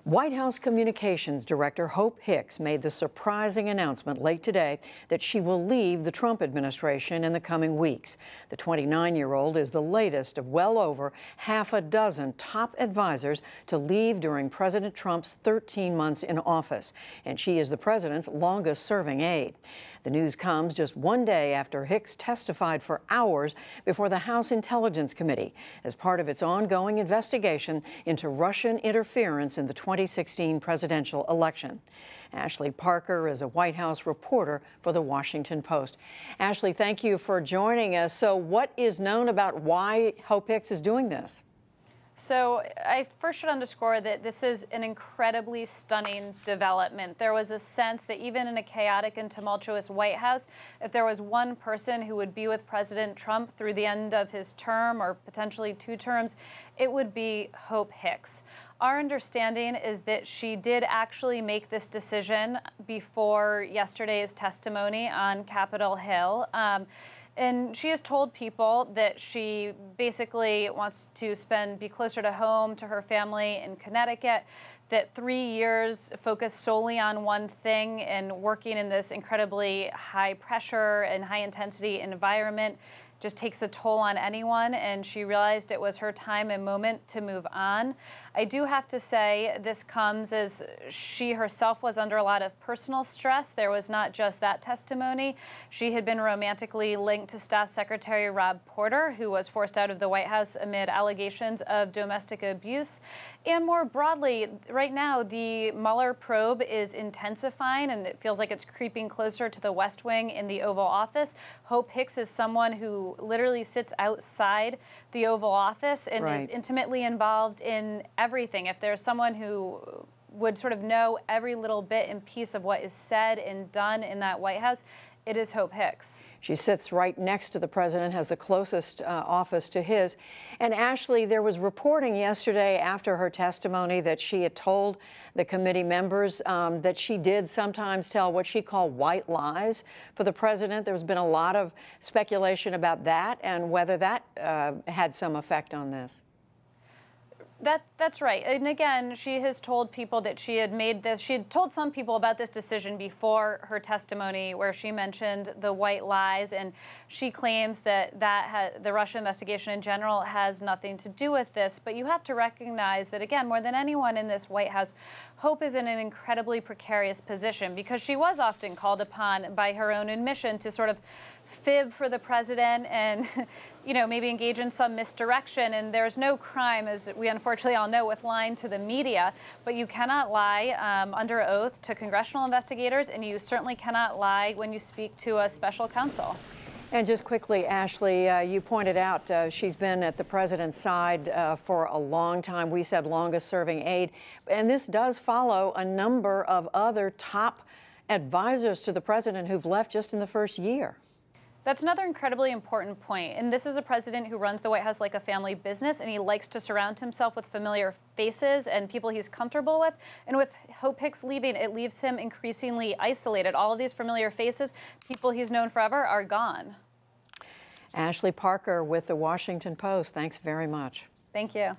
White House Communications Director Hope Hicks made the surprising announcement late today that she will leave the Trump administration in the coming weeks. The 29-year-old is the latest of well over half a dozen top advisors to leave during President Trump's 13 months in office, and she is the president's longest-serving aide. The news comes just one day after Hicks testified for hours before the House Intelligence Committee as part of its ongoing investigation into Russian interference in the 2016 presidential election. Ashley Parker is a White House reporter for The Washington Post. Ashley, thank you for joining us. So what is known about why Hope Hicks is doing this? So I first should underscore that this is an incredibly stunning development. There was a sense that even in a chaotic and tumultuous White House, if there was one person who would be with President Trump through the end of his term or potentially 2 terms, it would be Hope Hicks. Our understanding is that she did actually make this decision before yesterday's testimony on Capitol Hill. And she has told people that she basically wants to be closer to home, to her family in Connecticut, that 3 years focused solely on one thing and working in this incredibly high pressure and high intensity environment just takes a toll on anyone, and she realized it was her time and moment to move on. I do have to say this comes as she herself was under a lot of personal stress. There was not just that testimony. She had been romantically linked to Staff Secretary Rob Porter, who was forced out of the White House amid allegations of domestic abuse. And more broadly, right now, the Mueller probe is intensifying, and it feels like it's creeping closer to the West Wing in the Oval Office. Hope Hicks is someone who literally sits outside the Oval Office and is intimately involved in everything. If there's someone who would sort of know every little bit and piece of what is said and done in that White House, it is Hope Hicks. She sits right next to the president, has the closest office to his. And Ashley, there was reporting yesterday after her testimony that she had told the committee members that she did sometimes tell what she called white lies for the president. There's been a lot of speculation about that and whether that had some effect on this. That's right. And again, she has told people that she had told some people about this decision before her testimony, where she mentioned the white lies, and she claims that the Russia investigation in general has nothing to do with this. But you have to recognize that, again, more than anyone in this White House, Hope is in an incredibly precarious position because she was often called upon by her own admission to sort of fib for the president and, you know, maybe engage in some misdirection. And there's no crime, as we unfortunately all know, with lying to the media. But you cannot lie under oath to congressional investigators, and you certainly cannot lie when you speak to a special counsel. And just quickly, Ashley, you pointed out she's been at the president's side for a long time. We said longest-serving aide. And this does follow a number of other top advisors to the president who've left just in the first year. That's another incredibly important point. And this is a president who runs the White House like a family business, and he likes to surround himself with familiar faces and people he's comfortable with. And with Hope Hicks leaving, it leaves him increasingly isolated. All of these familiar faces, people he's known forever, are gone. Ashley Parker with The Washington Post, thanks very much. Thank you.